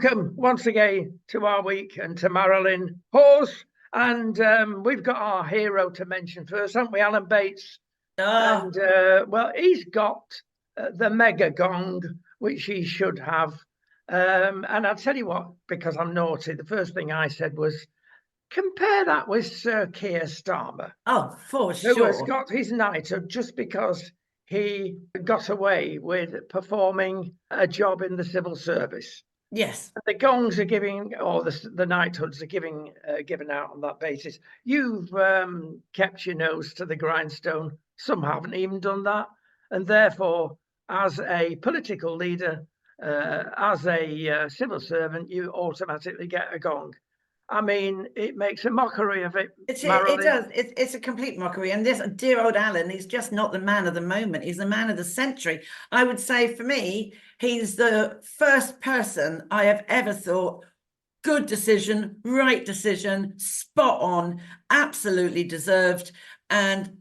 welcome once again to our week and to Marilyn Hawes. And we've got our hero to mention first, haven't we, Alan Bates? Oh. And well, he's got the mega gong, which he should have. And I'll tell you what, because I'm naughty, the first thing I said was, compare that with Sir Keir Starmer. Oh, for who sure. has got his knighthood just because he got away with performing a job in the civil service. Yes. The gongs are giving, or the knighthoods are given out on that basis. You've kept your nose to the grindstone. Some haven't even done that, and therefore, as a political leader, as a civil servant, you automatically get a gong. I mean, it makes a mockery of it. It does. It's a complete mockery. And this dear old Alan, he's just not the man of the moment. He's the man of the century. I would say for me, he's the first person I have ever thought, good decision, right decision, spot on, absolutely deserved, and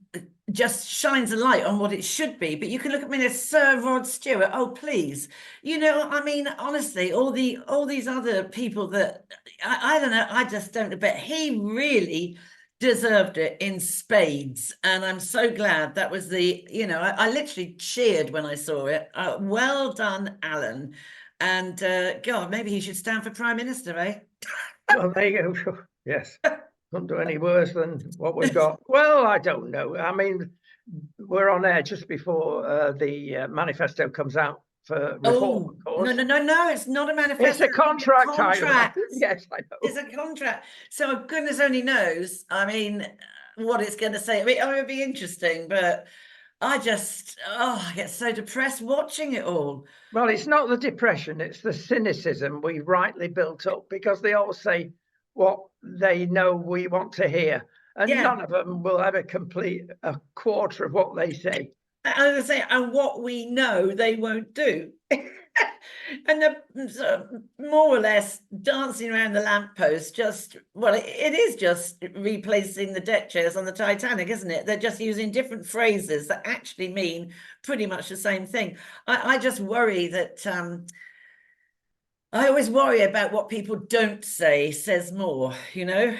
just shines a light on what it should be. But you can look at me as Sir Rod Stewart. Oh, please. You know, I mean, honestly, all these other people that I don't know, I just don't, but he really deserved it in spades. And I'm so glad that was I literally cheered when I saw it. Well done, Alan. And God, maybe he should stand for Prime Minister, eh? Well, there you go. Yes. Couldn't do any worse than what we've got. Well, I don't know. I mean, we're on air just before the manifesto comes out for reform, of course. No, it's not a manifesto. It's a contract. Yes, I know. It's a contract. So goodness only knows, I mean, what it's going to say. I mean, it would be interesting, but I get so depressed watching it all. Well, it's not the depression, it's the cynicism we rightly built up, because they all say what they know we want to hear, and none of them will ever complete a quarter of what they say. I was saying, and what we know they won't do. And they're more or less dancing around the lamppost, it is just replacing the deck chairs on the Titanic, isn't it? They're just using different phrases that actually mean pretty much the same thing. I just worry that I always worry about what people don't say says more, you know?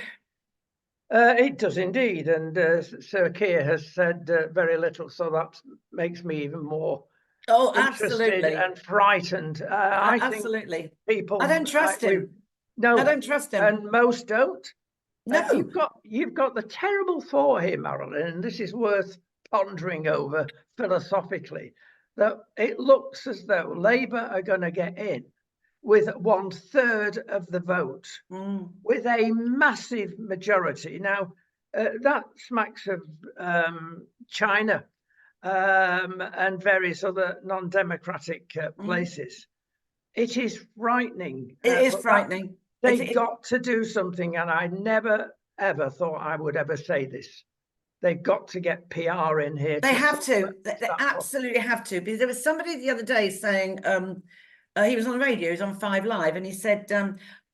It does indeed, and Sir Keir has said very little, so that makes me even more absolutely, and frightened. Absolutely. Think people. I don't trust him. No, I don't trust him, and most don't. No, you've got the terrible thought here, Marilyn, and this is worth pondering over philosophically. That it looks as though Labour are going to get in with 1/3 of the vote, with a massive majority. Now, that smacks of China and various other non-democratic places. It is frightening. It is frightening. They've got to do something, and I never, ever thought I would ever say this. They've got to get PR in here. They have to. They absolutely have to. Because there was somebody the other day saying, he was on the radio, he was on 5 Live, and he said,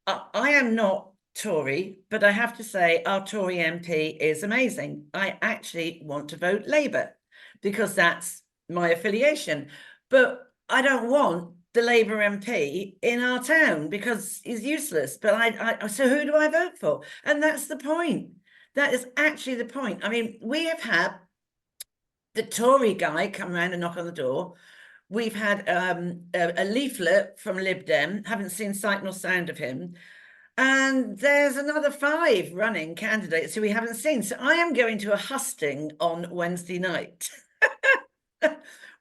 I am not Tory, but I have to say our Tory MP is amazing. I actually want to vote Labour because that's my affiliation. But I don't want the Labour MP in our town because he's useless. But so who do I vote for? And that's the point. That is actually the point. I mean, we have had the Tory guy come around and knock on the door. We've had a leaflet from Lib Dem, haven't seen sight nor sound of him. And there's another 5 running candidates who we haven't seen. So I am going to a husting on Wednesday night,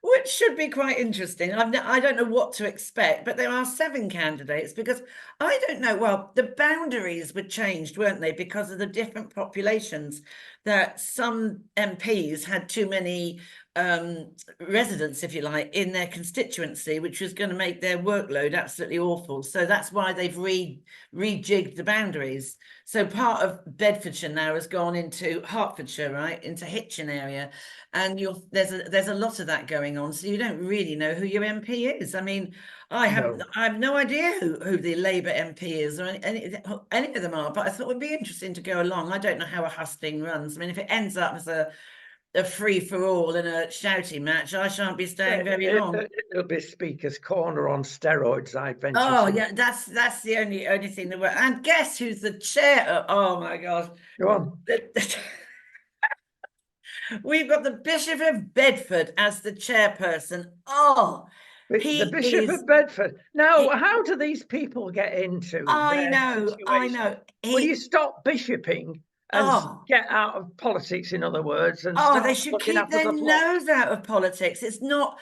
which should be quite interesting. I don't know what to expect, but there are 7 candidates because I don't know. Well, the boundaries were changed, weren't they? Because of the different populations, that some MPs had too many residents, if you like, in their constituency, which was going to make their workload absolutely awful. So that's why they've rejigged the boundaries. So part of Bedfordshire now has gone into Hertfordshire, right, into Hitchin area, and there's a lot of that going on. So you don't really know who your MP is. I mean, I have no idea who the Labour MP is or any of them are. But I thought it would be interesting to go along. I don't know how a husting runs. I mean, if it ends up as a a free-for-all and a shouting match, I shan't be staying very long. It'll be Speaker's Corner on steroids, I venture Oh to. yeah, that's the only thing that works. And guess who's the chair? Oh my God. Go on. We've got the Bishop of Bedford as the chairperson. Oh, The he Bishop is. of Bedford. Now, how do these people get into I their know, I situation? know. Will you stop bishoping and Oh, get out of politics, in other words, and oh, they start should looking keep after their the flock? nose out of politics. It's not,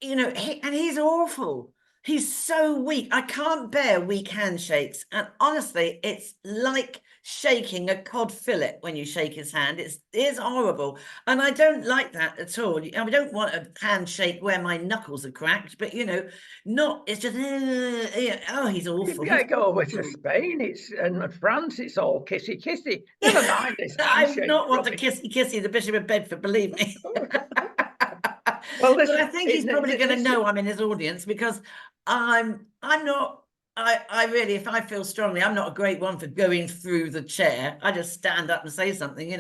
and he's awful. He's so weak. I can't bear weak handshakes. And honestly, it's like shaking a cod fillet when you shake his hand. It's horrible. And I don't like that at all. I don't want a handshake where my knuckles are cracked, but it's just, oh, he's You've awful. got to He's go over to awful. Spain. And France. It's all kissy kissy. Never mind this I would handshake not want to rubbish. kissy the Bishop of Bedford, believe me. Well, But I think he's probably going to this know I'm in his audience because I'm not. I really, if I feel strongly, I'm not a great one for going through the chair. I just stand up and say something,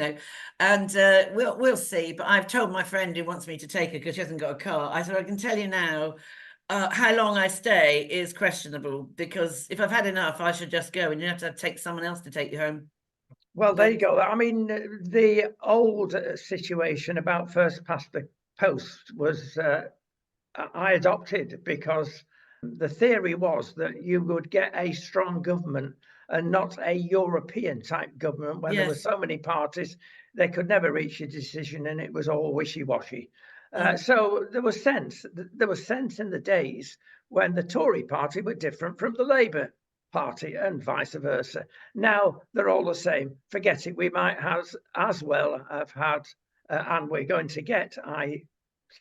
and we'll see. But I've told my friend who wants me to take her because she hasn't got a car. I said I can tell you now. How long I stay is questionable because if I've had enough, I should just go, and you have to take someone else to take you home. Well, there But you go. I mean, the old situation about first past the post was I adopted because the theory was that you would get a strong government and not a European type government when there were yes, so many parties, they could never reach a decision and it was all wishy-washy. mm. So there was sense. There was sense in the days when the Tory party were different from the Labour party and vice versa. Now they're all the same. Forget it. We might have as well have had, and we're going to get, I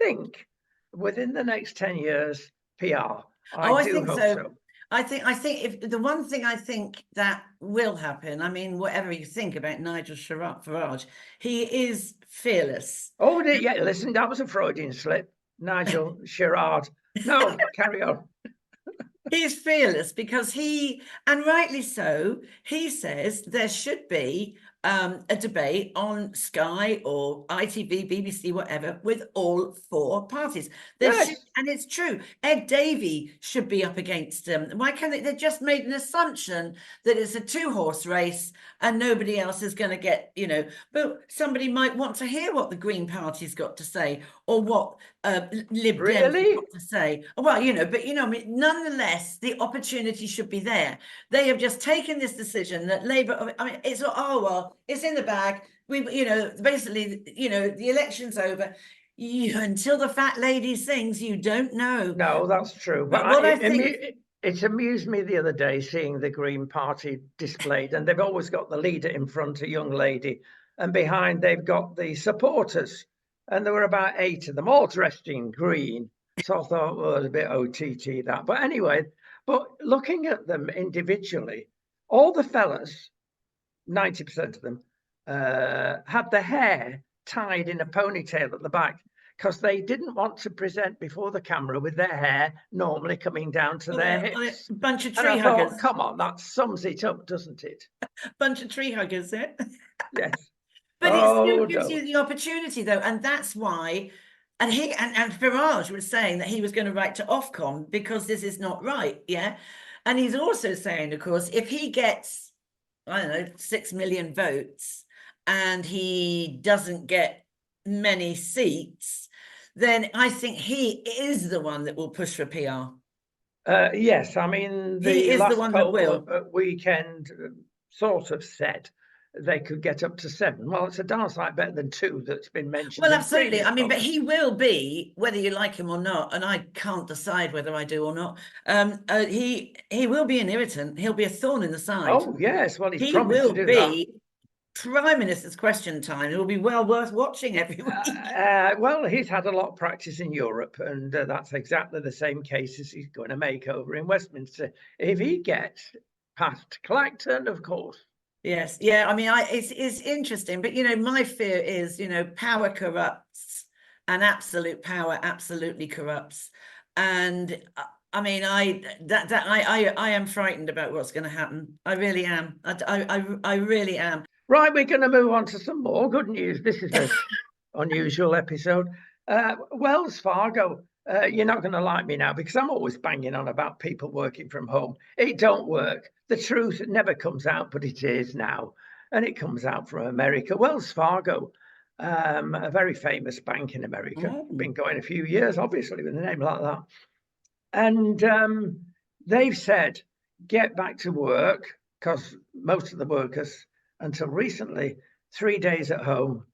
think, within the next 10 years, PR. I Oh, I do think hope so. so. I think if the one thing I think that will happen, I mean, whatever you think about Nigel Farage, he is fearless. Oh, yeah, listen, that was a Freudian slip. Nigel Sherrard. No, carry on. He's fearless because and rightly so, he says there should be a debate on Sky or ITV, BBC, whatever, with all four parties. Yes. And it's true. Ed Davey should be up against them. Why can't they just made an assumption that it's a two-horse race and nobody else is going to get, but somebody might want to hear what the Green Party's got to say or what Lib Dems have Really? got to say. Well, I mean, nonetheless, the opportunity should be there. They have just taken this decision that Labour, I mean, it's in the bag. Basically, the election's over. Until the fat lady sings, you don't know. No, that's true. But But what I think, it amused me the other day seeing the Green Party displayed, and they've always got the leader in front, a young lady, and behind they've got the supporters. And there were about 8 of them, all dressed in green. So I thought, well, it's a bit OTT that. But anyway, but looking at them individually, all the fellas, 90% of them, had their hair tied in a ponytail at the back because they didn't want to present before the camera with their hair normally coming down to their hips. a bunch of And tree I thought, huggers, come on, that sums it up, doesn't it? bunch of tree huggers, eh? Yes. But it still Oh, gives no. you the opportunity, though, and that's why. And Farage was saying that he was going to write to Ofcom because this is not right, yeah. And he's also saying, of course, if he gets, I don't know, 6 million votes and he doesn't get many seats, then I think he is the one that will push for PR. Yes, I mean, He the is the last one that poll will. at weekend sort of said they could get up to 7. Well, it's a darn sight better than 2 that's been mentioned Well, in absolutely. previous I mean, but polls. he will be, whether you like him or not, and I can't decide whether I do or not. He will be an irritant. He'll be a thorn in the side. Oh, yes. Well, he's He promised to will do that. be Prime Minister's Question Time. It will be well worth watching every week. Well, he's had a lot of practice in Europe, and that's exactly the same case as he's going to make over in Westminster. If he gets past Clacton, of course. Yes, yeah. I mean, it's interesting, but my fear is, power corrupts, and absolute power absolutely corrupts, and I mean, I am frightened about what's going to happen. I really am. I really am. Right, we're going to move on to some more good news. This is a unusual episode. Wells Fargo, you're not going to like me now because I'm always banging on about people working from home. It don't work. The truth never comes out, but it is now. And it comes out from America. Wells Fargo, a very famous bank in America, been going a few years, obviously, with a name like that. And they've said, get back to work, because most of the workers, until recently, 3 days at home,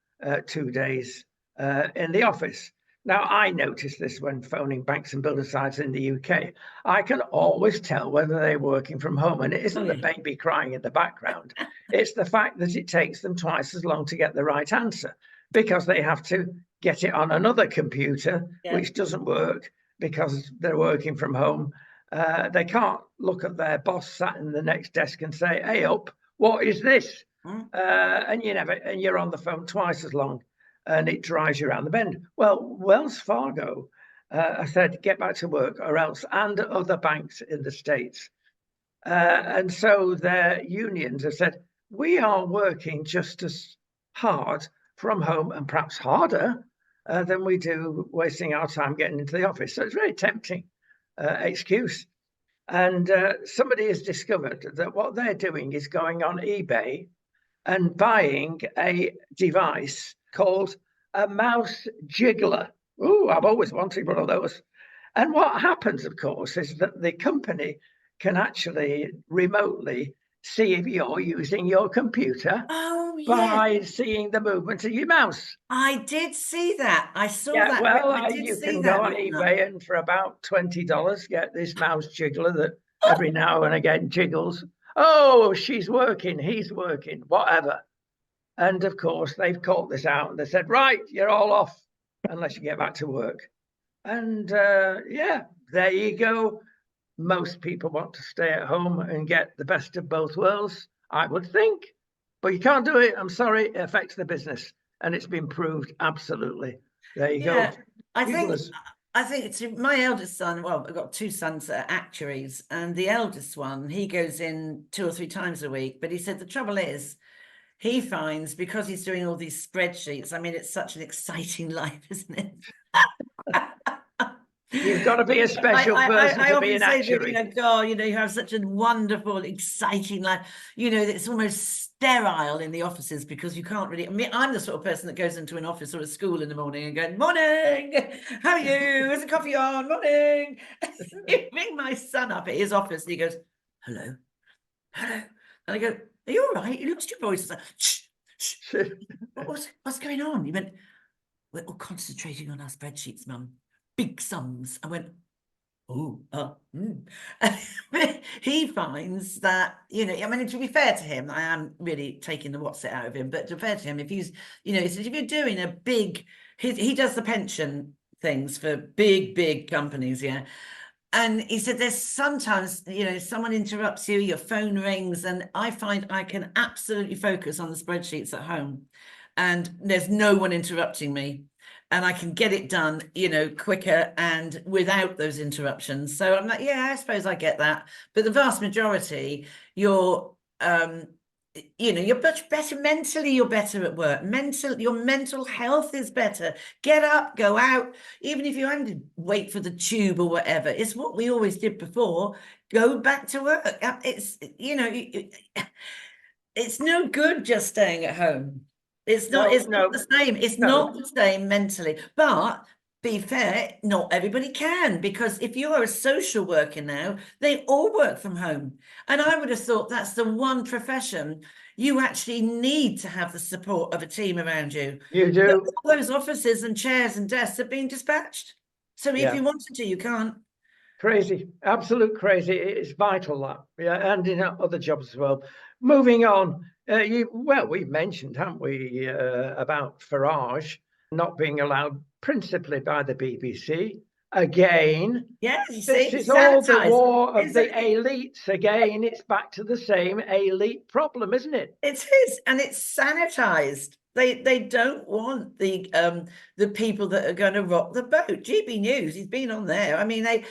2 days in the office. Now, I noticed this when phoning banks and building sites in the UK. I can always tell whether they're working from home, and it isn't the baby crying in the background. It's the fact that it takes them twice as long to get the right answer, because they have to get it on another computer, which doesn't work because they're working from home. They can't look at their boss sat in the next desk and say, "Hey, up, what is this?" And you're on the phone twice as long, and it drives you around the bend. Well, Wells Fargo, I said, get back to work, or else, and other banks in the States. And so their unions have said, we are working just as hard from home, and perhaps harder than we do wasting our time getting into the office. So it's very tempting excuse. And somebody has discovered that what they're doing is going on eBay and buying a device called a mouse jiggler. Oh, I've always wanted one of those. And what happens, of course, is that the company can actually remotely see if you're using your computer by seeing the movement of your mouse. I did see that. I saw that. Well, you can go on eBay and for about $20 get this mouse jiggler that every now and again jiggles. Oh, she's working, he's working, whatever. And of course, they've caught this out and they said, right, you're all off unless you get back to work. And yeah, there you go. Most people want to stay at home and get the best of both worlds, I would think. But you can't do it. I'm sorry, it affects the business. And it's been proved absolutely. There you go. I think it's my eldest son. Well, I've got two sons that are actuaries, and the eldest one, he goes in 2 or 3 times a week. But he said the trouble is, he finds, because he's doing all these spreadsheets, I mean, it's such an exciting life, isn't it? You've got to be a special person to be an actuary. You have such a wonderful, exciting life. It's almost sterile in the offices because you can't really. I mean, I'm the sort of person that goes into an office or a school in the morning and goes, "Morning, how are you? Is the coffee on? Morning." You ring my son up at his office and he goes, "Hello, hello," and I go, "Are you all right? You lost your voice." Like, shh, shh. What's going on? He went, "We're all concentrating on our spreadsheets, Mum. Big sums." I went, He finds that, I mean, to be fair to him, I am really taking the what's it out of him, but to be fair to him, if he's, he says, if you're doing a big, he does the pension things for big companies, and he said there's sometimes, someone interrupts you, your phone rings, and I find I can absolutely focus on the spreadsheets at home, and there's no one interrupting me. And I can get it done, quicker and without those interruptions. So I'm like, yeah, I suppose I get that. But the vast majority, you're much better mentally. You're better at work. Your mental health is better. Get up, go out. Even if you had to wait for the tube or whatever, it's what we always did before. Go back to work. It's it's no good just staying at home. It's not the same. It's not the same mentally. But be fair, not everybody can, because if you are a social worker now, they all work from home. And I would have thought that's the one profession you actually need to have the support of a team around you. You do. All those offices and chairs and desks have been dispatched. So if you wanted to, you can't. Crazy, absolute crazy. It's vital that, and in other jobs as well. Moving on, we've mentioned, haven't we, about Farage not being allowed principally by the BBC. Again, this is all the war of the elites. Again, it's back to the same elite problem, isn't it? It is, and it's sanitized. They don't want the people that are going to rock the boat. GB News, he's been on there. I mean, they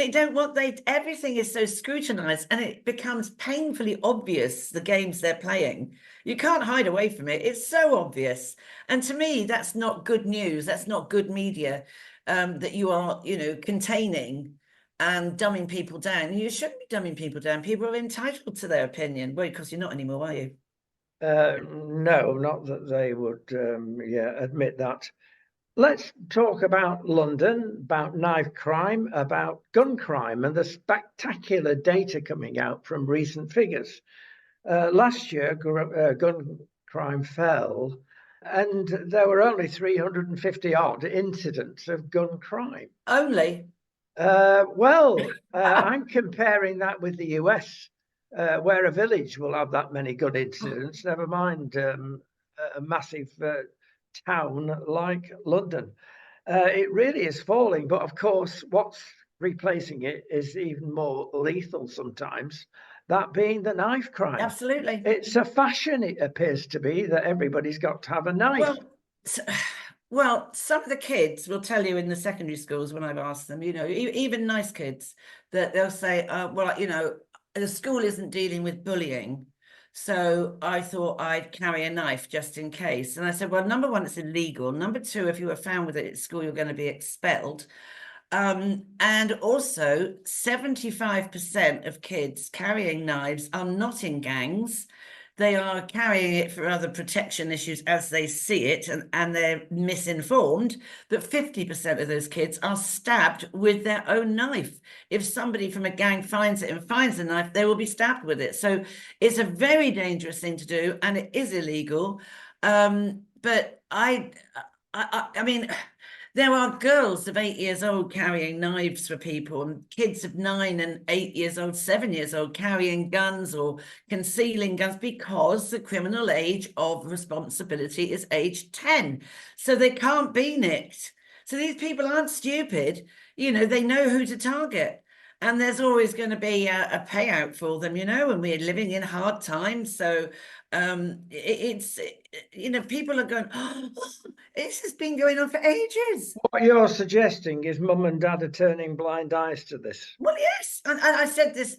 don't want everything is so scrutinized, and it becomes painfully obvious the games they're playing. You can't hide away from it. It's so obvious. And to me, that's not good news. That's not good media, that you are, containing and dumbing people down. You shouldn't be dumbing people down. People are entitled to their opinion. Well, because you're not anymore, are you? No, not that they would, admit that. Let's talk about London, about knife crime, about gun crime, and the spectacular data coming out from recent figures. Last year, gun crime fell, and there were only 350 odd incidents of gun crime. Only. I'm comparing that with the US, where a village will have that many gun incidents, never mind a massive town like London. It really is falling, but of course, what's replacing it is even more lethal sometimes, that being the knife crime. Absolutely. It's a fashion, it appears to be, that everybody's got to have a knife. Well, some of the kids will tell you in the secondary schools when I've asked them, even nice kids, that they'll say, the school isn't dealing with bullying, so I thought I'd carry a knife just in case. And I said, well, number one, it's illegal. Number two, if you were found with it at school, you're going to be expelled. And also 75% of kids carrying knives are not in gangs. They are carrying it for other protection issues as they see it, and they're misinformed that 50% of those kids are stabbed with their own knife. If somebody from a gang finds it and finds a knife, they will be stabbed with it. So it's a very dangerous thing to do, and it is illegal. But I mean, there are girls of 8 years old carrying knives for people, and kids of 9 and 8 years old, 7 years old, carrying guns or concealing guns, because the criminal age of responsibility is age 10. So they can't be nicked. So these people aren't stupid. They know who to target. And there's always going to be a payout for them, and we're living in hard times. So people are going, oh, this has been going on for ages. What you're suggesting is mum and dad are turning blind eyes to this. Well, yes, and I said this,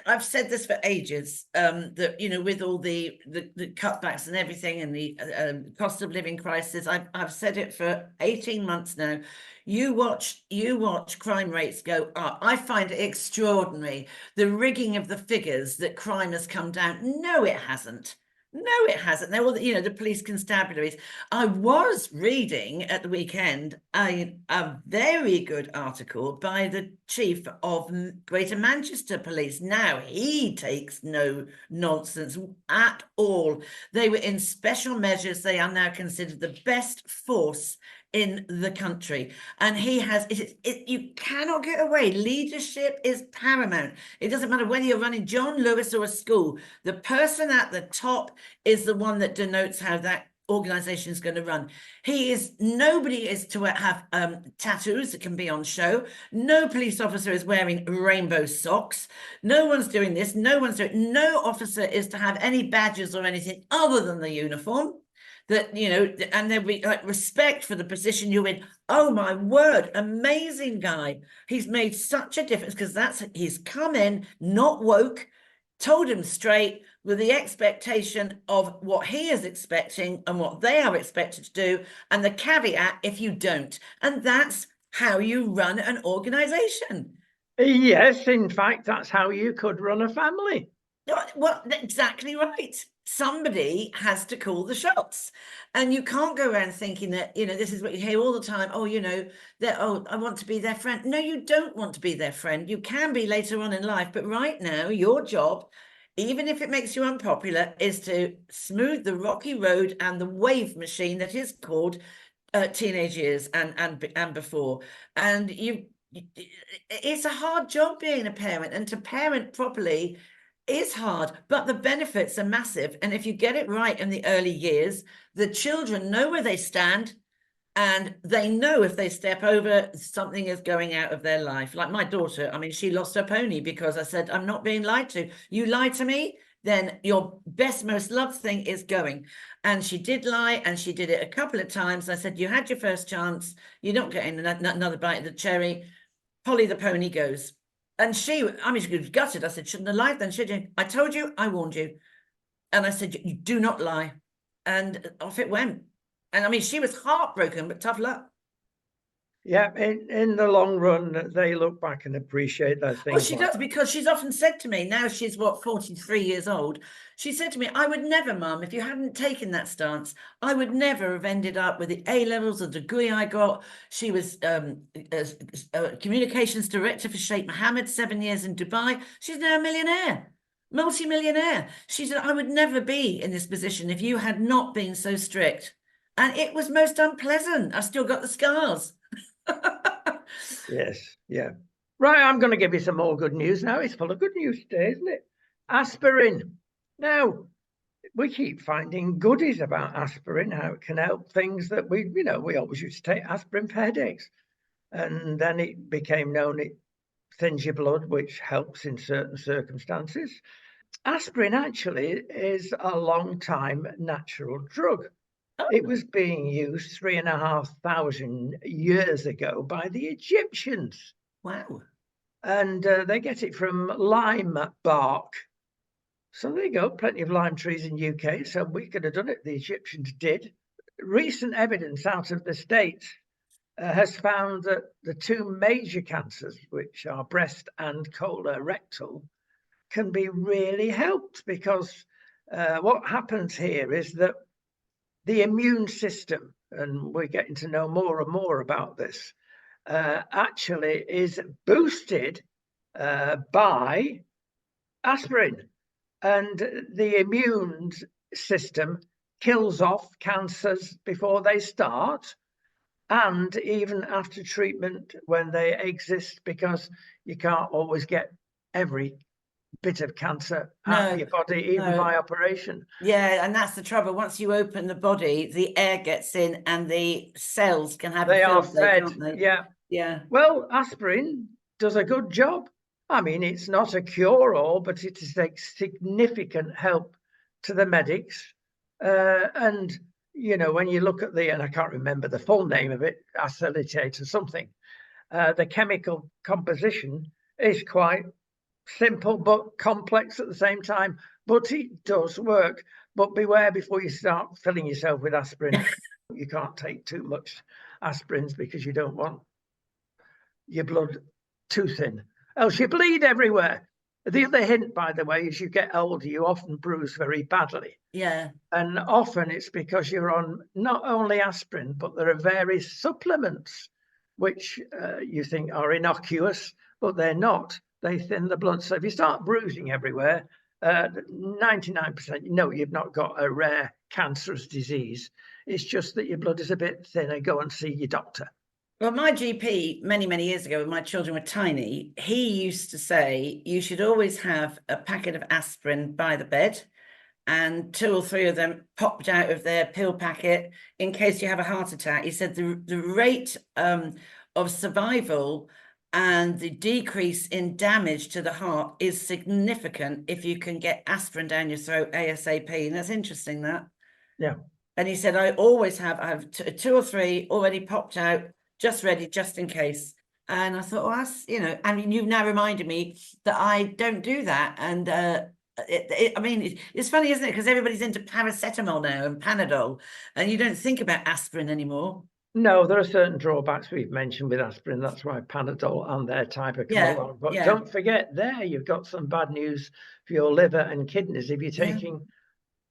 I've said this for ages, that, with all the cutbacks and everything, and the cost of living crisis, I've said it for 18 months now. You watch crime rates go up. I find it extraordinary, the rigging of the figures, that crime has come down. No, it hasn't. No, it hasn't. There were, the police constabularies. I was reading at the weekend a very good article by the chief of Greater Manchester Police. Now, he takes no nonsense at all. They were in special measures. They are now considered the best force in the country, and he has you cannot get away. Leadership is paramount. It doesn't matter whether you're running John Lewis or a school. The person at the top is the one that denotes how that organization is going to run. Nobody is to have tattoos that can be on show. No police officer is wearing rainbow socks. No one's doing this. No officer is to have any badges or anything other than the uniform. That, and there'll be respect for the position you're in. Oh my word, amazing guy. He's made such a difference, because he's come in, not woke, told him straight, with the expectation of what he is expecting and what they are expected to do, and the caveat if you don't. And that's how you run an organization. Yes, in fact, that's how you could run a family. Well, exactly right. Somebody has to call the shots, and you can't go around thinking that, this is what you hear all the time. Oh, I want to be their friend. No, you don't want to be their friend. You can be later on in life, but right now, your job, even if it makes you unpopular, is to smooth the rocky road and the wave machine that is called teenage years and before. And it's a hard job being a parent, and to parent properly is hard, but the benefits are massive. And if you get it right in the early years, the children know where they stand, and they know if they step over, something is going out of their life. Like my daughter, I mean, she lost her pony because I said, I'm not being lied to. You lie to me, then your best, most loved thing is going. And she did lie, and she did it a couple of times. I said, you had your first chance. You're not getting another bite of the cherry. Polly the pony goes. And she was gutted. I said, shouldn't have lied then, should you? I told you, I warned you. And I said, you do not lie. And off it went. And I mean, she was heartbroken, but tough luck. Yeah, in the long run, they look back and appreciate those Oh, things she like does, that. because she's often said to me, now she's what, 43 years old. She said to me, I would never, Mum, if you hadn't taken that stance, I would never have ended up with the A levels, the degree I got. She was communications director for Sheikh Mohammed, 7 years in Dubai. She's now a millionaire, multi-millionaire. She said, I would never be in this position if you had not been so strict. And it was most unpleasant. I've still got the scars. Yes, yeah. Right, I'm going to give you some more good news now. It's full of good news today, isn't it? Aspirin. Now, we keep finding goodies about aspirin, how it can help things that we always used to take aspirin for headaches. And then it became known it thins your blood, which helps in certain circumstances. Aspirin actually is a long time natural drug. It was being used 3,500 years ago by the Egyptians. Wow. And they get it from lime bark. So there you go, plenty of lime trees in UK. So we could have done it. The Egyptians did. Recent evidence out of the States has found that the two major cancers, which are breast and colorectal, can be really helped because what happens here is that the immune system, and we're getting to know more and more about this, actually is boosted by aspirin. And the immune system kills off cancers before they start, and even after treatment when they exist, because you can't always get every bit of cancer out of your body, even by operation. Yeah, and that's the trouble. Once you open the body, the air gets in and the cells can have They a are field day, fed. can't they? Yeah. Yeah. Well, aspirin does a good job. I mean, it's not a cure-all, but it is a significant help to the medics. And, when you look at and I can't remember the full name of it, acetate or something, the chemical composition is quite simple but complex at the same time, but it does work. But beware before you start filling yourself with aspirin. You can't take too much aspirins because you don't want your blood too thin, else you bleed everywhere. The other hint, by the way, is you get older, you often bruise very badly. Yeah. And often it's because you're on not only aspirin, but there are various supplements which you think are innocuous, but they're not. They thin the blood. So if you start bruising everywhere, 99% you've not got a rare cancerous disease. It's just that your blood is a bit thinner. Go and see your doctor. Well, my GP many, many years ago, when my children were tiny, he used to say you should always have a packet of aspirin by the bed, and 2 or 3 of them popped out of their pill packet in case you have a heart attack. He said the rate of survival and the decrease in damage to the heart is significant if you can get aspirin down your throat ASAP. And that's interesting, that. Yeah. And he said, I have 2 or 3 already popped out, just ready, just in case. And I thought, well, that's, I mean, you've now reminded me that I don't do that. And I mean, it's funny, isn't it? Because everybody's into paracetamol now and Panadol, and you don't think about aspirin anymore. No, there are certain drawbacks we've mentioned with aspirin. That's why Panadol and their type have come along. But don't forget, you've got some bad news for your liver and kidneys if you're taking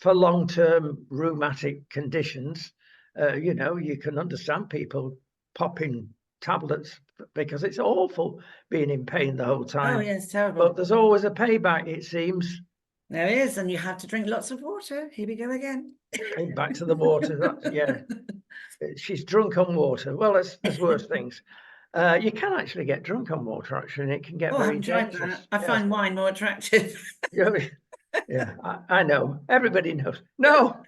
for long-term rheumatic conditions. You can understand people popping tablets because it's awful being in pain the whole time. Oh, yeah, it's terrible. But there's always a payback, it seems. There is, and you have to drink lots of water. Here we go again. Back to the water. She's drunk on water. Well, there's worse things. You can actually get drunk on water, actually, and it can get very dangerous. I find wine more attractive. Yeah, I know. Everybody knows. No.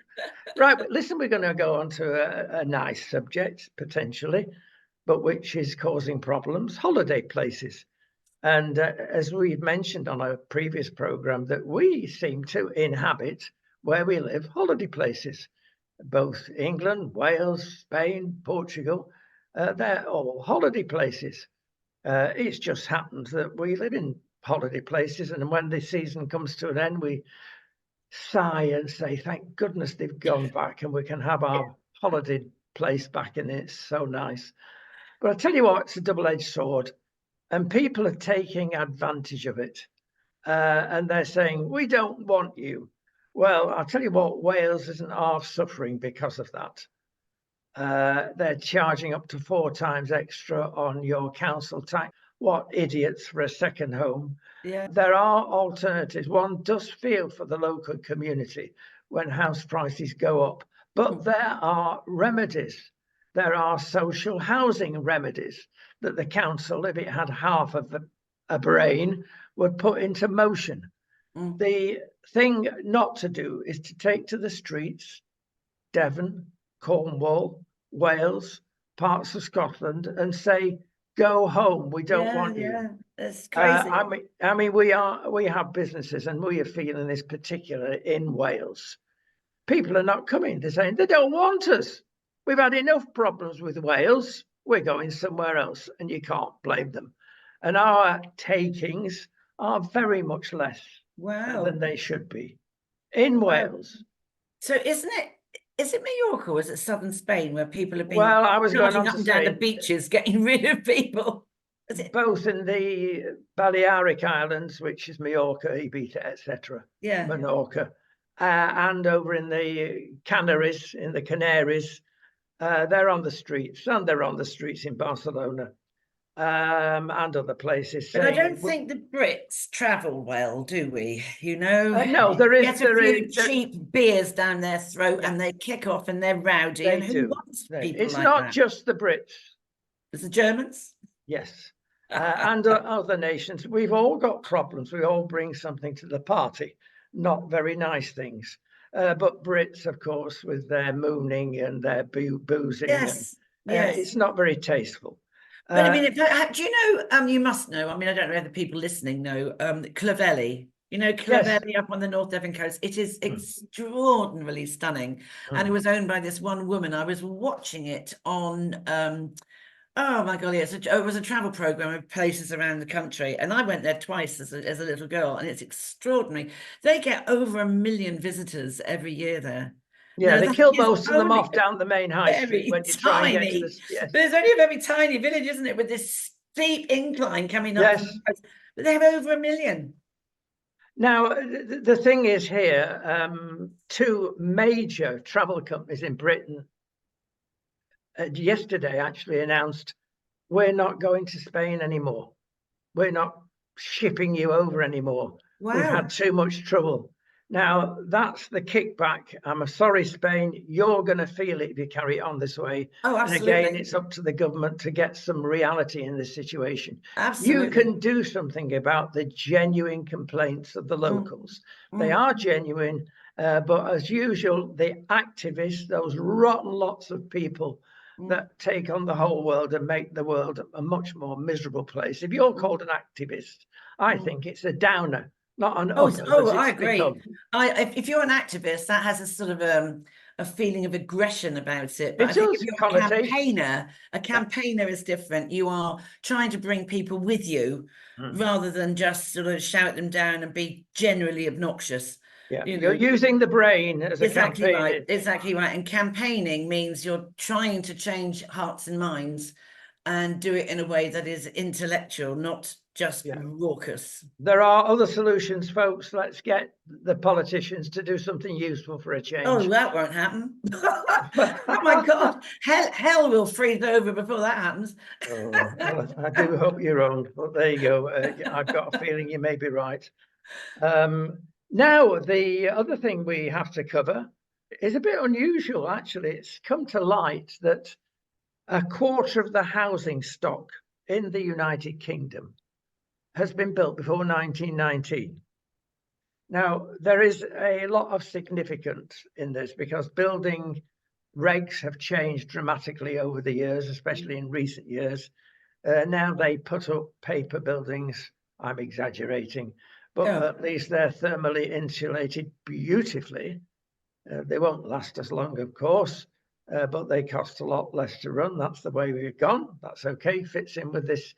Right, but listen, we're going to go on to a nice subject, potentially, but which is causing problems, holiday places. And as we've mentioned on a previous program, that we seem to inhabit, where we live, holiday places. Both England, Wales, Spain, Portugal, they're all holiday places. It's just happened that we live in holiday places, and when the season comes to an end, we sigh and say, thank goodness they've gone back and we can have our holiday place back and it's so nice. But I tell you what, it's a double-edged sword and people are taking advantage of it. And they're saying, we don't want you. Well, I'll tell you what, Wales isn't half suffering because of that. They're charging up to 4 times extra on your council tax. What idiots for a second home. Yeah. There are alternatives. One does feel for the local community when house prices go up, but there are remedies. There are social housing remedies that the council, if it had half of a brain, would put into motion. The thing not to do is to take to the streets, Devon, Cornwall, Wales, parts of Scotland, and say, go home, we don't want you. Yeah, it's crazy. I mean, we have businesses and we are feeling this particularly in Wales. People are not coming. They're saying they don't want us. We've had enough problems with Wales. We're going somewhere else, and you can't blame them. And our takings are very much less than they should be in Wales. So is it Mallorca or is it southern Spain where people have been I was going on up to and say down the beaches getting rid of people? Both in the Balearic Islands, which is Mallorca, Ibiza, etc. Yeah. Menorca, and over in the Canaries, in the Canaries, they're on the streets, and they're on the streets in Barcelona and other places. But I don't think the Brits travel well, do we? You know, no, there is get a few cheap beers down their throat, and they kick off and they're rowdy. And who wants people it's like not that? just the Brits. It's the Germans. Yes. And other nations. We've all got problems. We all bring something to the party, not very nice things. But Brits, of course, with their mooning and their boozing, yes, it's not very tasteful. But I mean, do you know? You must know. I mean, I don't know whether people listening know. Clovelly. You know, Clovelly up on the North Devon coast. It is extraordinarily stunning, and it was owned by this one woman. I was watching it on. Oh my God, it was a travel program of places around the country. And I went there twice as a little girl, and it's extraordinary. They get over 1 million visitors every year there. Yeah, they kill most of them off down the main high street when you try and get to this. Yes. But it's only a very tiny village, isn't it? With this steep incline coming up. Yes. But they have over 1 million. Now, the thing is here, 2 major travel companies in Britain yesterday actually announced, we're not going to Spain anymore. We're not shipping you over anymore. Wow. We've had too much trouble. Now, that's the kickback. I'm sorry, Spain, you're going to feel it if you carry it on this way. Oh, absolutely. And again, it's up to the government to get some reality in this situation. Absolutely. You can do something about the genuine complaints of the locals. They are genuine, but as usual, the activists, those rotten lots of people that take on the whole world and make the world a much more miserable place. If you're called an activist, I think it's a downer. Not an I agree. If you're an activist, that has a sort of a feeling of aggression about it. But I think if you're a campaigner is different. You are trying to bring people with you rather than just sort of shout them down and be generally obnoxious. Yeah, you're using the brain as a campaigner. Right, exactly right. And campaigning means you're trying to change hearts and minds and do it in a way that is intellectual, not just raucous. There are other solutions, folks. Let's get the politicians to do something useful for a change. Oh, that won't happen. Oh my God, hell will freeze over before that happens. Well, I do hope you're wrong, but there you go. I've got a feeling you may be right. Now, the other thing we have to cover is a bit unusual, actually. It's come to light that 1/4 of the housing stock in the United Kingdom has been built before 1919. Now, there is a lot of significance in this because building regs have changed dramatically over the years, especially in recent years. Now they put up paper buildings. I'm exaggerating, but at least they're thermally insulated beautifully. They won't last as long, of course, but they cost a lot less to run. That's the way we've gone. That's okay. Fits in with this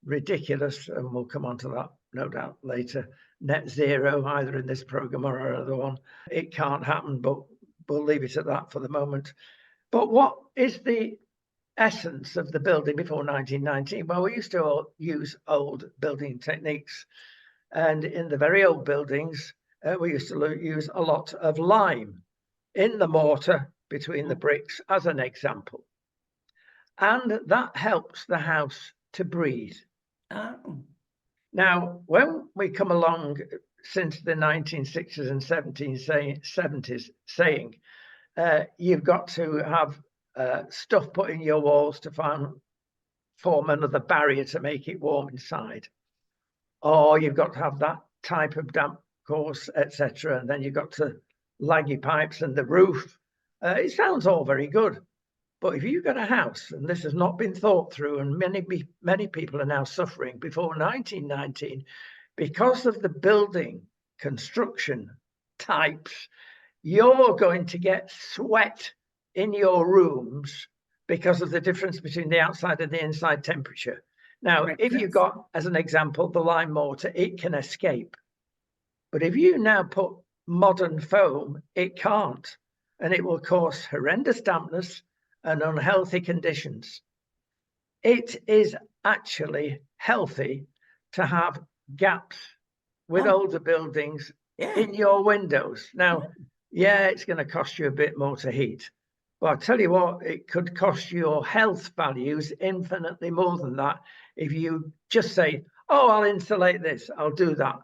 ridiculous, and we'll come on to that no doubt later, net zero, either in this program or another one. It can't happen, but we'll leave it at that for the moment. But what is the essence of the building before 1919? Well, we used to use old building techniques. And in the very old buildings, we used to use a lot of lime in the mortar between the bricks, as an example. And that helps the house to breathe. Oh. Now, when we come along since the 1960s and 70s saying you've got to have stuff put in your walls to form another barrier to make it warm inside, or you've got to have that type of damp course, etc. And then you've got to lag your pipes and the roof. It sounds all very good. But if you've got a house, and this has not been thought through, and many people are now suffering before 1919 because of the building construction types, you're going to get sweat in your rooms because of the difference between the outside and the inside temperature. Now, if you've got, as an example, the lime mortar, it can escape. But if you now put modern foam, it can't. And it will cause horrendous dampness and unhealthy conditions. It is actually healthy to have gaps with older buildings in your windows. Now, it's going to cost you a bit more to heat. But I tell you what, it could cost you your health values infinitely more than that if you just say, oh, I'll insulate this, I'll do that.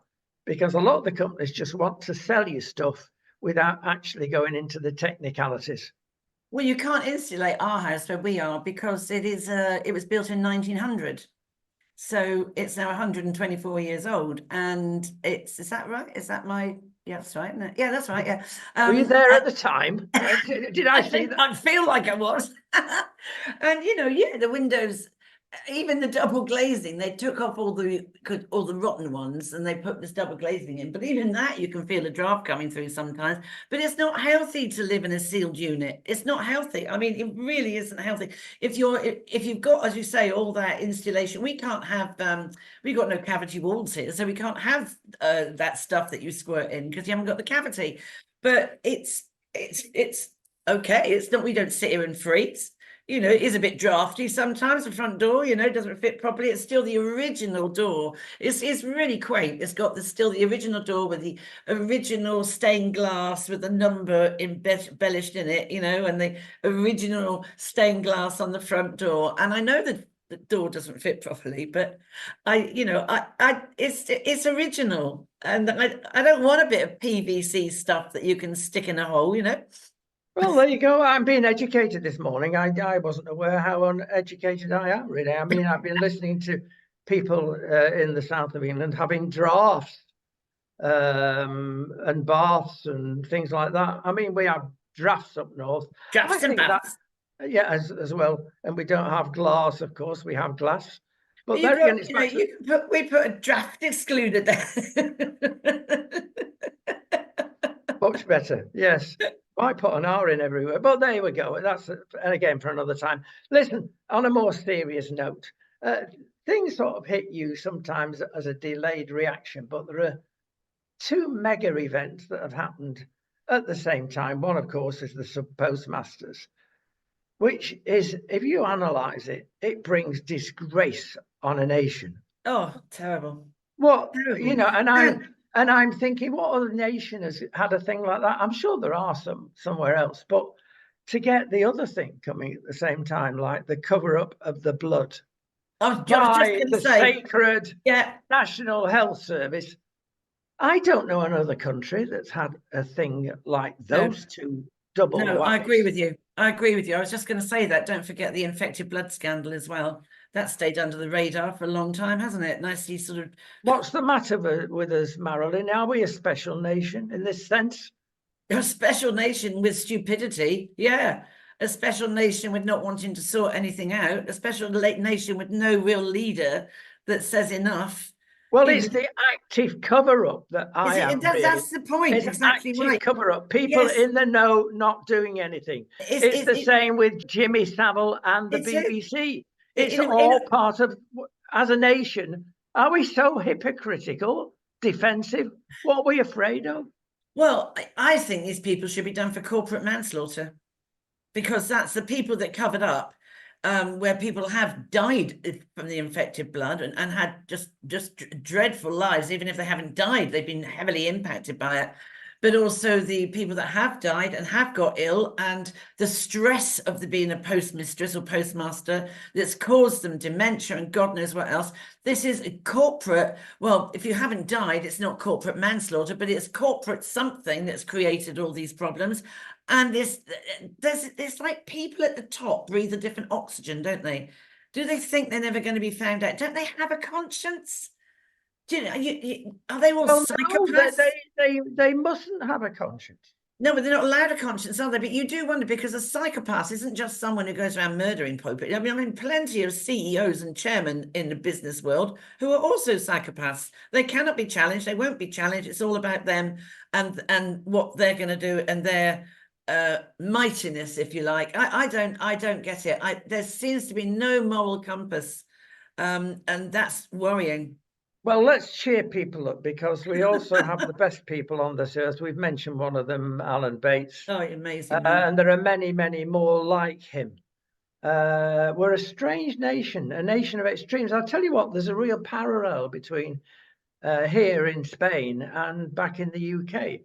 Because a lot of the companies just want to sell you stuff without actually going into the technicalities. Well, you can't insulate our house where we are because it was built in 1900. So it's now 124 years old. And is that right? Is that yeah, that's right, isn't it? Yeah, that's right, yeah. Were you there at the time? Did I see that? I feel like I was. And, the windows, even the double glazing, they took off all the rotten ones and they put this double glazing in. But even that, you can feel a draft coming through sometimes. But it's not healthy to live in a sealed unit. It's not healthy. I mean, it really isn't healthy. If you've got, as you say, all that insulation, we can't have. We've got no cavity walls here, so we can't have that stuff that you squirt in because you haven't got the cavity. But it's okay. It's not. We don't sit here and freeze. It is a bit drafty sometimes, the front door, doesn't fit properly. It's still the original door. It's really quaint. It's got still the original door with the original stained glass with the number embellished in it, and the original stained glass on the front door. And I know that the door doesn't fit properly, but it's original. And I don't want a bit of PVC stuff that you can stick in a hole, Well, there you go. I'm being educated this morning. I wasn't aware how uneducated I am, really. I mean, I've been listening to people in the south of England having drafts and baths and things like that. I mean, we have drafts up north. Drafts and baths. As well. And we don't have glass, of course. We have glass. But we put a draft excluder there. Much better, yes. I put an R in everywhere, but there we go. That's again for another time. Listen, on a more serious note, things sort of hit you sometimes as a delayed reaction, but there are two mega events that have happened at the same time. One, of course, is the sub-postmasters, which is, if you analyse it, it brings disgrace on a nation. Oh, terrible. What, terrible. And I'm thinking, what other nation has had a thing like that? I'm sure there are somewhere else, but to get the other thing coming at the same time, like the cover-up of the blood by the sacred National Health Service. I don't know another country that's had a thing like those two double. No, I agree with you. I was just going to say that. Don't forget the infected blood scandal as well. That stayed under the radar for a long time, hasn't it? Nicely sort of. What's the matter with us, Marilyn? Are we a special nation in this sense? A special nation with stupidity, yeah. A special nation with not wanting to sort anything out. A special nation with no real leader that says enough. Well, it's the active cover-up that that's the point. It's exactly active right. cover-up. People in the know not doing anything. It's the same with Jimmy Savile and the BBC. It's all part of, as a nation, Are we so hypocritical, defensive? What are we afraid of? Well, I think these people should be done for corporate manslaughter, because that's the people that covered up, where people have died from the infected blood and had just dreadful lives. Even if they haven't died, they've been heavily impacted by it. But also the people that have died and have got ill, and the stress of the being a postmistress or postmaster that's caused them dementia and God knows what else. This is a corporate, well, if you haven't died, it's not corporate manslaughter, but it's corporate something that's created all these problems. And there's like people at the top breathe a different oxygen, don't they? Do they think they're never going to be found out? Don't they have a conscience? Do you know, are they all Well, no, psychopaths? they mustn't have a conscience. No, but they're not allowed a conscience, are they? But you do wonder, because a psychopath isn't just someone who goes around murdering people. I mean, plenty of CEOs and chairmen in the business world who are also psychopaths. They cannot be challenged. They won't be challenged. It's all about them and what they're going to do and their mightiness, if you like. I don't get it. There seems to be no moral compass, and that's worrying. Well, let's cheer people up, because we also have the best people on this earth. We've mentioned one of them, Alan Bates, Oh, amazing man. and there are many, many more like him. We're a strange nation, a nation of extremes. I'll tell you what, there's a real parallel between here in Spain and back in the UK,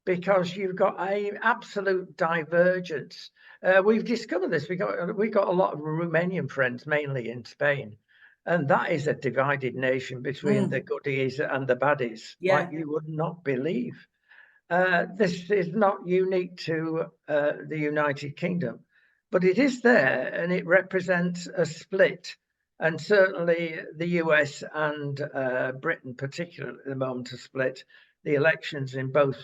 because you've got a absolute divergence. We've discovered this. We got a lot of Romanian friends, mainly in Spain, and that is a divided nation between the goodies and the baddies, like Yeah. you would not believe. This is not unique to the United Kingdom, but it is there, and it represents a split. And certainly the US and Britain, particularly at the moment, are split. The elections in both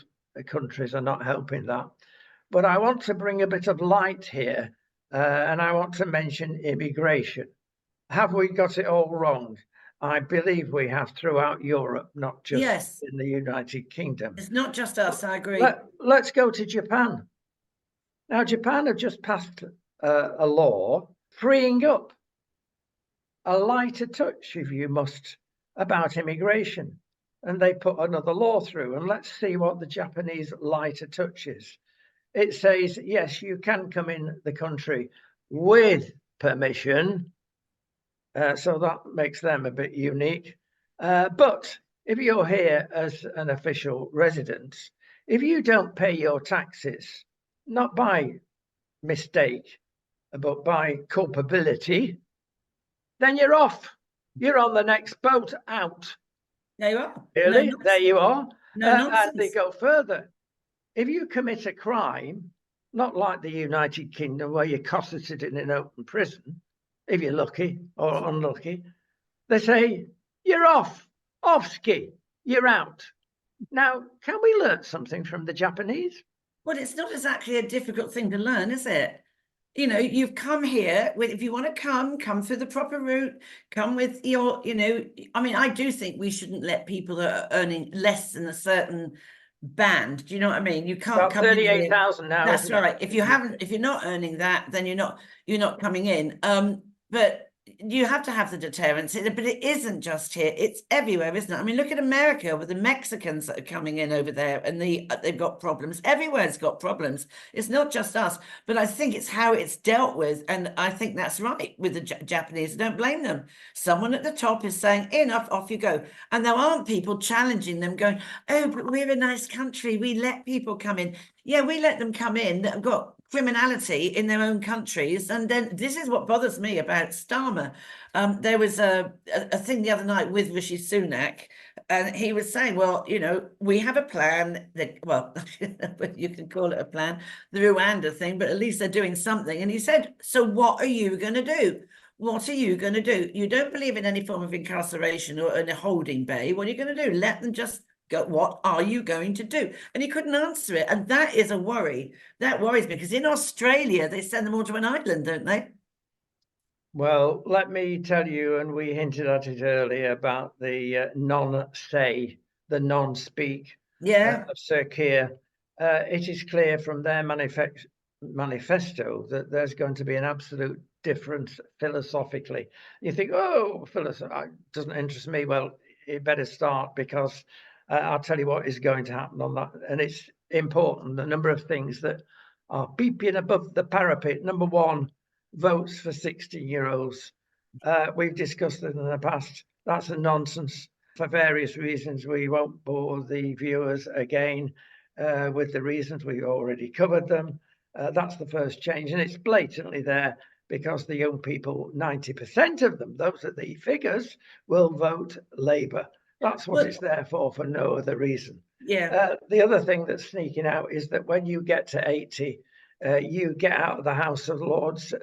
countries are not helping that. But I want to bring a bit of light here, and I want to mention immigration. Have we got it all wrong? I believe we have throughout Europe, not just Yes. in the United Kingdom. It's not just us, I agree. Let's go to Japan. Now, Japan have just passed a law freeing up a lighter touch, if you must, about immigration. And they put another law through. And let's see what the Japanese lighter touch is. It says, yes, you can come in the country with permission. So that makes them a bit unique. But if you're here as an official resident, if you don't pay your taxes, not by mistake, but by culpability, then you're off. You're on the next boat out. There you are. Really? No There you are. No And they nonsense. go further. If you commit a crime, not like the United Kingdom where you're cosseted in an open prison, if you're lucky or unlucky, they say, you're off ski, you're out. Now, can we learn something from the Japanese? Well, it's not exactly a difficult thing to learn, is it? You know, you've come here with, if you want to come through the proper route, come with your, I mean, I do think we shouldn't let people that are earning less than a certain band. Do you know what I mean? You can't About come in here. 38,000 now. That's right. If you're not earning that, then you're not coming in. But you have to have the deterrence, but it isn't just here, it's everywhere, isn't it? I mean, look at America with the Mexicans that are coming in over there, and they've got problems. Everywhere's got problems. It's not just us, but I think it's how it's dealt with, and I think that's right with the Japanese. Don't blame them. Someone at the top is saying, enough, off you go. And there aren't people challenging them going, oh, but we're a nice country, we let people come in. Yeah, we let them come in that have got criminality in their own countries. And then this is what bothers me about Starmer. There was a thing the other night with Rishi Sunak, and he was saying, well, we have a plan that, well, you can call it a plan, the Rwanda thing, but at least they're doing something. And he said, so what are you going to do? What are you going to do? You don't believe in any form of incarceration or in a holding bay. What are you going to do? Let them just go. What are you going to do? And he couldn't answer it. And that is a worry. That worries me, because in Australia, they send them all to an island, don't they? Well, let me tell you, and we hinted at it earlier, about the non-say, the non-speak Yeah. of Sir Keir. It is clear from their manifesto that there's going to be an absolute difference philosophically. You think, oh, philosophy doesn't interest me. Well, it better start, because I'll tell you what is going to happen on that. And it's important. The number of things that are beeping above the parapet. Number one, votes for 16-year-olds. We've discussed it in the past. That's a nonsense for various reasons. We won't bore the viewers again with the reasons. We've already covered them. That's the first change, and it's blatantly there because the young people, 90% of them, those are the figures, will vote Labour. That's what it's there for no other reason. Yeah. The other thing that's sneaking out is that when you get to 80, you get out of the House of Lords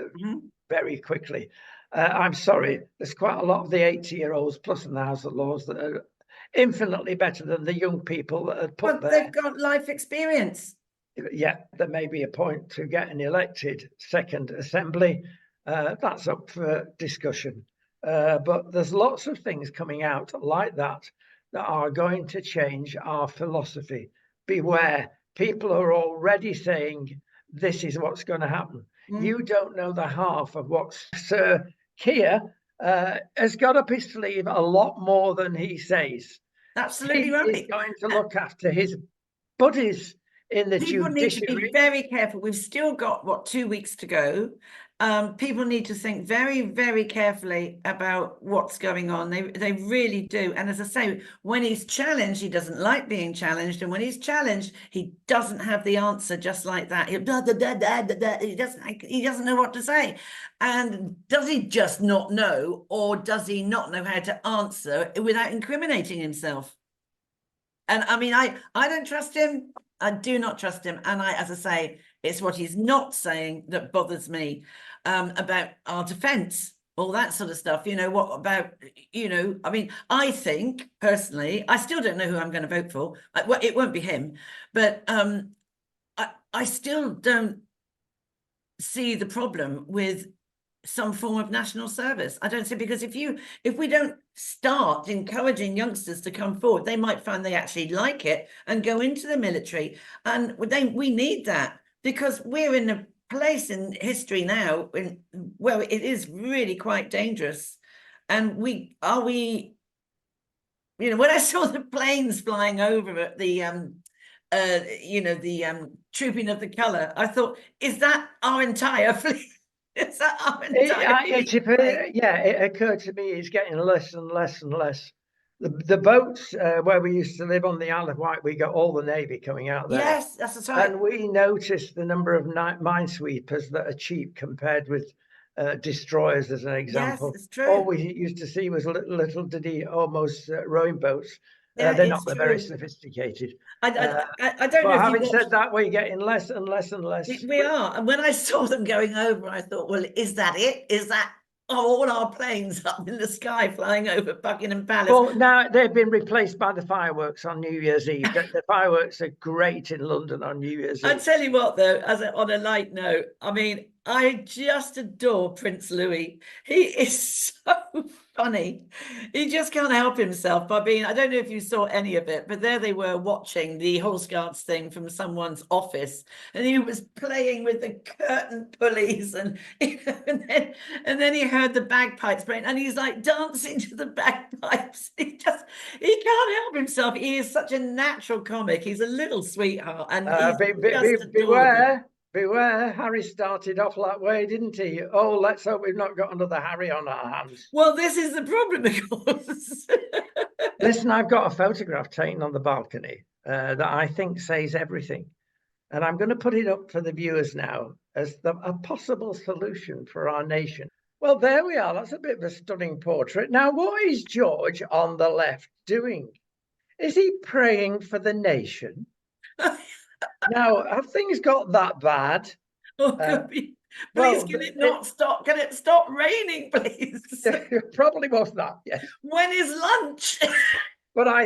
very quickly. I'm sorry, there's quite a lot of the 80-year-olds plus in the House of Lords that are infinitely better than the young people that are put there. They've got life experience. Yeah, there may be a point to getting elected second assembly. That's up for discussion. But there's lots of things coming out like that are going to change our philosophy. Beware, people are already saying this is what's going to happen. You don't know the half of what Sir Keir has got up his sleeve, a lot more than he says. Absolutely He right. is going to look after his buddies in the People judiciary. need to be very careful. We've still got, what, 2 weeks to go. People need to think very, very carefully about what's going on. They really do. And as I say, when he's challenged, he doesn't like being challenged. And when he's challenged, he doesn't have the answer just like that. He doesn't know what to say. And does he just not know, or does he not know how to answer without incriminating himself? And I mean, I don't trust him. I do not trust him. And as I say, it's what he's not saying that bothers me, about our defence, all that sort of stuff. You know, what about, I mean, I think personally, I still don't know who I'm going to vote for. Well, it won't be him, but I still don't see the problem with some form of national service. I don't see, because if we don't start encouraging youngsters to come forward, they might find they actually like it and go into the military. And we need that, because we're in a place in history now where it is really quite dangerous. And when I saw the planes flying over at the Trooping of the Colour, I thought, is that our entire fleet? Is that our entire fleet? Yeah, it occurred to me it's getting less and less and less. The boats where we used to live on the Isle of Wight, we got all the Navy coming out there. Yes, that's right. And we noticed the number of minesweepers that are cheap compared with destroyers, as an example. Yes, it's true. All we used to see was little diddy almost rowing boats. Yeah, they're not very sophisticated. I don't know. But having said that, we're getting less and less and less. We are. And when I saw them going over, I thought, well, is that it? Is that all our planes up in the sky flying over Buckingham Palace? Well, now they've been replaced by the fireworks on New Year's Eve. The fireworks are great in London on New Year's Eve. I'll tell you what, though, on a light note, I mean, I just adore Prince Louis. He is so funny. He just can't help himself by being, I don't know if you saw any of it, but there they were watching the Horse Guards thing from someone's office, and he was playing with the curtain pulleys, and then he heard the bagpipes playing, and he's like dancing to the bagpipes. He can't help himself. He is such a natural comic. He's a little sweetheart, and beware, Harry started off that way, didn't he? Oh, let's hope we've not got another Harry on our hands. Well, this is the problem, of course. Listen, I've got a photograph taken on the balcony that I think says everything. And I'm going to put it up for the viewers now as a possible solution for our nation. Well, there we are. That's a bit of a stunning portrait. Now, what is George on the left doing? Is he praying for the nation? Now, have things got that bad? Oh, please, can it not stop? Can it stop raining, please? Probably was that, yes. When is lunch? But I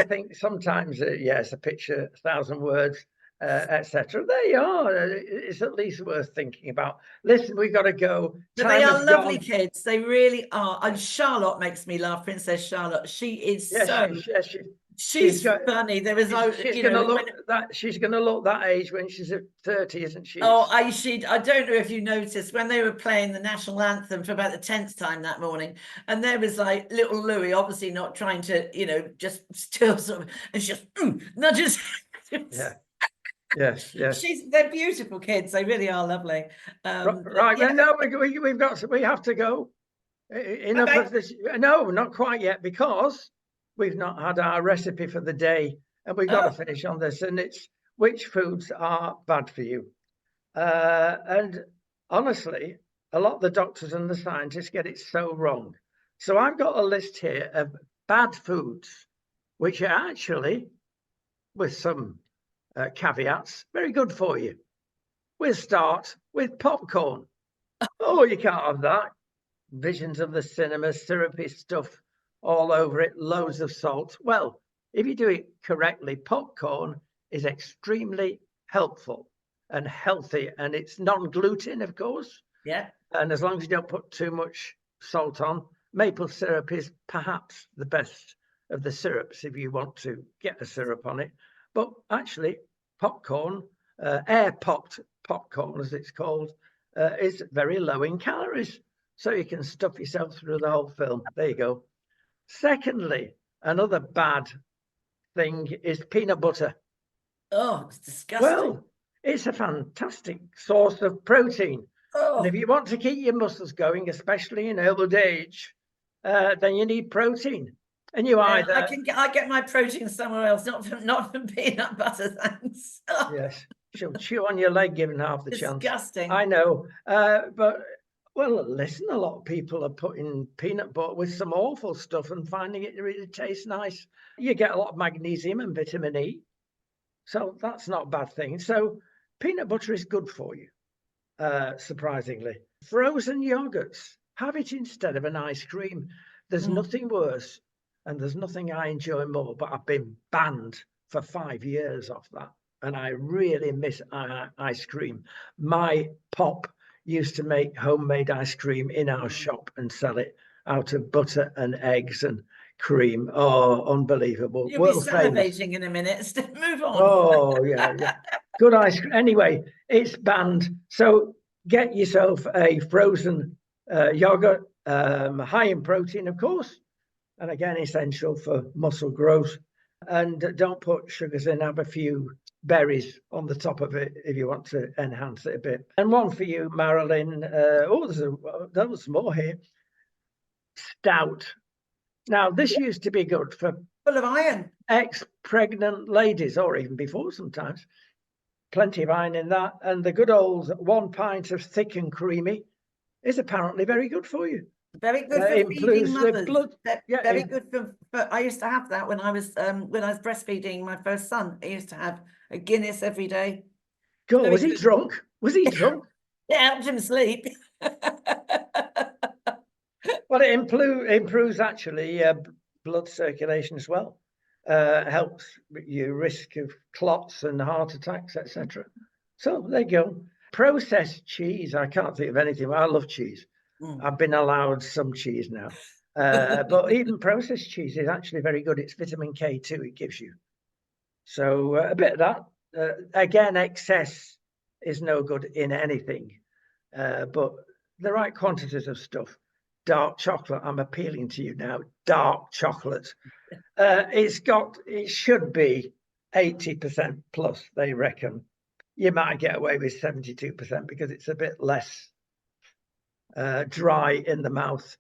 think sometimes, yes, a picture, 1,000 words, etc. They are. It's at least worth thinking about. Listen, we've got to go. But they are lovely kids. They really are. And Charlotte makes me laugh. Princess Charlotte. She is She's funny. There was, she's going to look that she's going to look that age when she's at 30, isn't she? Oh, I don't know if you noticed when they were playing the national anthem for about the 10th time that morning, and there was like little Louis, obviously not trying to, just still sort of, and she just nudges. Yeah. Yes, yes. They're beautiful kids. They really are lovely. Right. Yeah. No, we have to go. Enough of this. No, not quite yet, because we've not had our recipe for the day, and we've got to finish on this. And it's which foods are bad for you. And honestly, a lot of the doctors and the scientists get it so wrong. So I've got a list here of bad foods, which are actually, with some caveats, very good for you. We'll start with popcorn. Oh, you can't have that. Visions of the cinema, syrupy stuff all over it, loads of salt. Well, if you do it correctly, popcorn is extremely helpful and healthy, and it's non-gluten, of course. Yeah. And as long as you don't put too much salt on, maple syrup is perhaps the best of the syrups if you want to get a syrup on it. But actually, popcorn, air-popped popcorn, as it's called, is very low in calories. So you can stuff yourself through the whole film. There you go. Secondly, another bad thing is peanut butter. Oh, it's disgusting. Well, it's a fantastic source of protein. Oh. And if you want to keep your muscles going, especially in old age, then you need protein. And either I get my protein somewhere else, not from peanut butter, thanks. Yes, she'll chew on your leg given half the chance. Disgusting. I know, but well, listen, a lot of people are putting peanut butter with some awful stuff and finding it really tastes nice. You get a lot of magnesium and vitamin E, so that's not a bad thing. So peanut butter is good for you, surprisingly. Frozen yogurts, have it instead of an ice cream. There's nothing worse, and there's nothing I enjoy more, but I've been banned for 5 years off that, and I really miss ice cream. My pop used to make homemade ice cream in our shop and sell it out of butter and eggs and cream. Oh, unbelievable. You'll be salivating in a minute. Move on. Oh, yeah. Good ice cream. Anyway, it's banned. So get yourself a frozen yogurt, high in protein, of course, and again, essential for muscle growth. And don't put sugars in. Have a few berries on the top of it if you want to enhance it a bit. And one for you, Marilyn. There was more here. Stout. Now, this used to be good for full of iron. Ex-pregnant ladies, or even before sometimes. Plenty of iron in that. And the good old 1 pint of thick and creamy is apparently very good for you. Very good for feeding mothers. Blood. Very good for. I used to have that when I was breastfeeding my first son. I used to have a Guinness every day. God, was he drunk? Was he drunk? Yeah, helped him sleep. Well, it improves actually blood circulation as well. Helps your risk of clots and heart attacks, etc. So there you go. Processed cheese. I can't think of anything. I love cheese. I've been allowed some cheese now. But even processed cheese is actually very good. It's vitamin K2 it gives you. So a bit of that. Again, excess is no good in anything. But the right quantities of stuff. Dark chocolate. I'm appealing to you now. Dark chocolate. It should be 80% plus, they reckon. You might get away with 72% because it's a bit less dry in the mouth.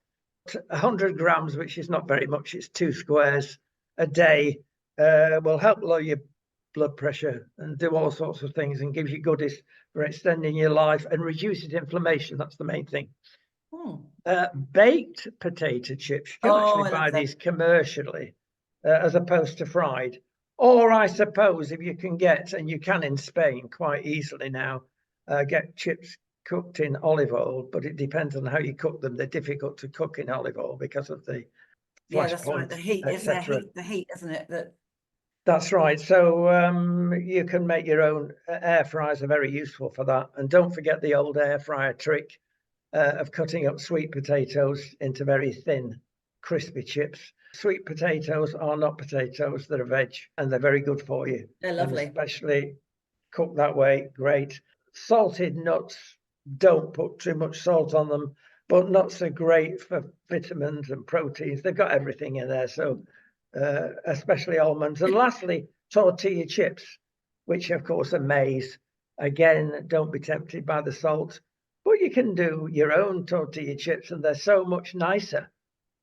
100 grams, which is not very much, it's 2 squares a day, will help lower your blood pressure and do all sorts of things and gives you goodies for extending your life and reduces inflammation. That's the main thing. Baked potato chips, you can actually buy these commercially as opposed to fried. Or I suppose if you can get, and you can in Spain quite easily now, get chips cooked in olive oil, but it depends on how you cook them. They're difficult to cook in olive oil because of the flash point, the heat, the heat, isn't it? That's right. So you can make your own. Air fryers are very useful for that. And don't forget the old air fryer trick of cutting up sweet potatoes into very thin, crispy chips. Sweet potatoes are not potatoes, they're a veg, and they're very good for you. They're And lovely. especially cooked that way, great. Salted nuts, don't put too much salt on them, but nuts are great for vitamins and proteins. They've got everything in there, so especially almonds. And lastly, tortilla chips, which of course are maize. Again, don't be tempted by the salt, but you can do your own tortilla chips, and they're so much nicer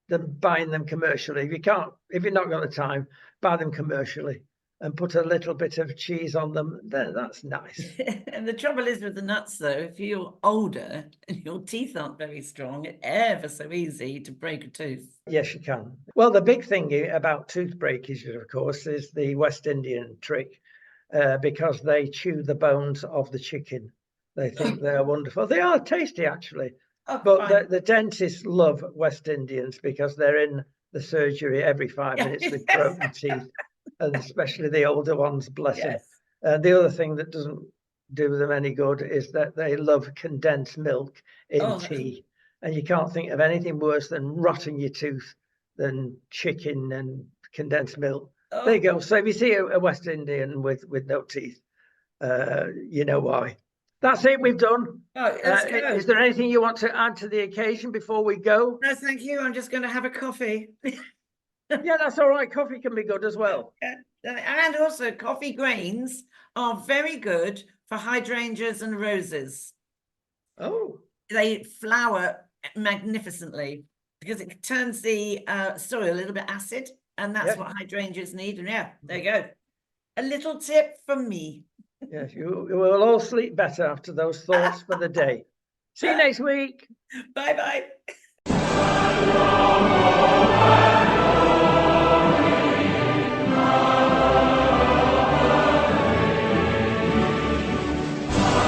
than buying them commercially. If you're not got the time, buy them commercially and put a little bit of cheese on them. Then that's nice. And the trouble is with the nuts, though, if you're older and your teeth aren't very strong, it's ever so easy to break a tooth. Yes, you can. Well, the big thing about tooth breakages, of course, is the West Indian trick, because they chew the bones of the chicken. They think they're wonderful. They are tasty, actually. Oh, But the dentists love West Indians because they're in the surgery every 5 minutes with broken teeth, and especially the older ones, bless them. And the other thing that doesn't do them any good is that they love condensed milk in tea. And you can't think of anything worse than rotting your tooth than chicken and condensed milk. There you go. So if you see a West Indian with no teeth, you know why. That's it. We've done. Is there anything you want to add to the occasion before we go? No, thank you. I'm just going to have a coffee. Yeah, that's all right. Coffee can be good as well. And also, coffee grains are very good for hydrangeas and roses. Oh. They flower magnificently because it turns the soil a little bit acid, and that's what hydrangeas need. And yeah, there you go. A little tip from me. Yes, you will all sleep better after those thoughts for the day. See you next week. Bye-bye.